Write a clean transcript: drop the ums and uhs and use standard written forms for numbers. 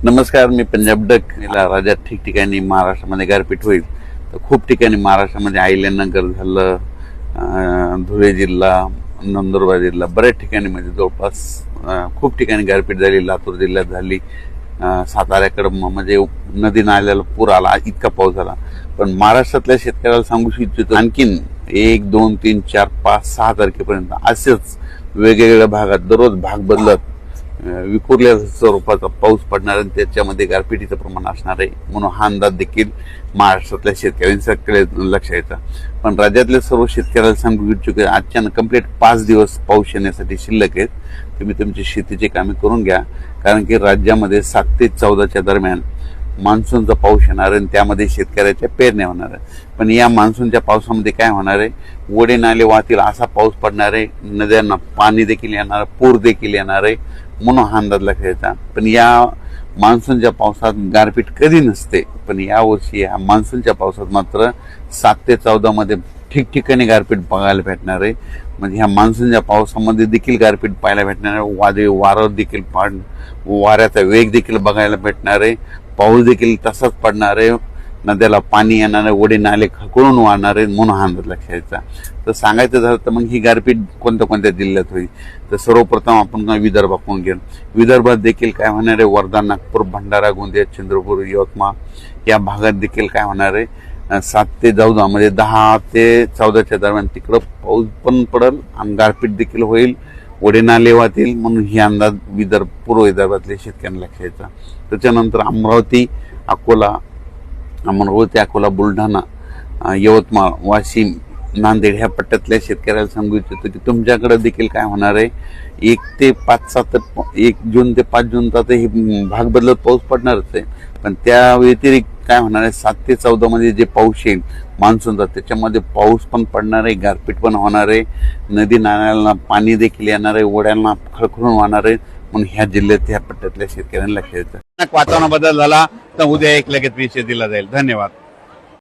नमस्कार, मी पंजाब डक. राज्यात ठिकठिकाणी महाराष्ट्रामध्ये गारपीट होईल. तर खूप ठिकाणी महाराष्ट्रामध्ये अहिल्यानगर झालं, धुळे जिल्हा, नंदुरबार जिल्हा, बऱ्याच ठिकाणी म्हणजे जवळपास खूप ठिकाणी गारपीट झाली. लातूर जिल्ह्यात झाली, साताऱ्याकडे म्हणजे नदी नाल्याला पूर आला, इतका पाऊस झाला. पण महाराष्ट्रातल्या शेतकऱ्याला सांगू इच्छितो, आणखीन 1, 2, 3, 4, 5, 6 तारखेपर्यंत असेच वेगवेगळ्या भागात दररोज भाग बदलत विखुरल्या स्वरूपाचा पाऊस पडणार आणि त्याच्यामध्ये गारपिटीचं प्रमाण असणार आहे. म्हणून हा अंदाज देखील महाराष्ट्रातल्या शेतकऱ्यांच्याकडे लक्ष यायचा. पण राज्यातल्या सर्व शेतकऱ्याला सांगू इच्छुक आजच्या कंप्लीट 5 दिवस पाऊस येण्यासाठी शिल्लक आहेत. तुम्ही तुमची शेतीची कामे करून घ्या, कारण की राज्यामध्ये 7 ते 14च्या दरम्यान मान्सूनचा पाऊस येणार आणि त्यामध्ये शेतकऱ्याच्या पेरण्या होणार आहे. पण या मान्सूनच्या पावसामध्ये काय होणार आहे, ओढे नाले वाहतील असा पाऊस पडणार आहे, नद्यांना पाणी देखील येणार, पूर देखील येणार आहे. म्हणून हा अंदाज लक्षात यायचा. पण या मान्सूनच्या पावसात गारपीट कधी नसते, पण यावर्षी या मान्सूनच्या पावसात मात्र 7 ते 14 मध्ये ठिकठिकाणी गारपीट बघायला भेटणार आहे. म्हणजे ह्या मान्सूनच्या पावसामध्ये देखील गारपीट पाहायला भेटणार आहे. वादळी वारं देखील वाऱ्याचा वेग देखील बघायला भेटणार आहे. पाऊस देखील तसाच पडणार आहे. नद्याला पाणी येणार आहे, ओढे नाले खळखळून वाहणार आहे. म्हणून हा अंदाज लक्षात यायचा. तर सांगायचं झालं तर मग ही गारपीट कोणत्या कोणत्या जिल्ह्यात होईल, तर सर्वप्रथम आपण विदर्भाकडून घेऊ. विदर्भात देखील काय होणार आहे, वर्धा, नागपूर, भंडारा, गोंदिया, चंद्रपूर, यवतमाळ या भागात देखील काय होणार आहे, 7 ते 14 म्हणजे 10 ते 14च्या दरम्यान तिकडं पाऊस पण पडेल आणि गारपीट देखील होईल, ओढे नाले वाहतील. म्हणून ही अंदाज पूर्व विदर्भातल्या शेतकऱ्यांना लक्षात यायचा. त्याच्यानंतर अमरावती, अकोला, बुलढाणा, यवतमाळ, वाशिम, नांदेड ह्या पट्ट्यातल्या शेतकऱ्याला सांगू इच्छितो की तुमच्याकडे देखील काय होणार आहे, 1 जून ते 5 जून तर हे भाग बदलत पाऊस पडणारच आहे. पण त्या व्यतिरिक्त काय होणार आहे, 7 ते 14 मध्ये जे पाऊस येईल मान्सूनचा, त्याच्यामध्ये पाऊस पण पडणार आहे, गारपीट पण होणार आहे, नदी नाल्याला पाणी देखील येणार आहे, ओढ्यांना खळखळून वाहणार आहे. म्हणून ह्या जिल्ह्यात ह्या पट्ट्यातल्या शेतकऱ्यांना लक्ष द्यायचं. वातावरण बदल झाला तर उद्या एक लगेच विषय दिला जाईल. धन्यवाद.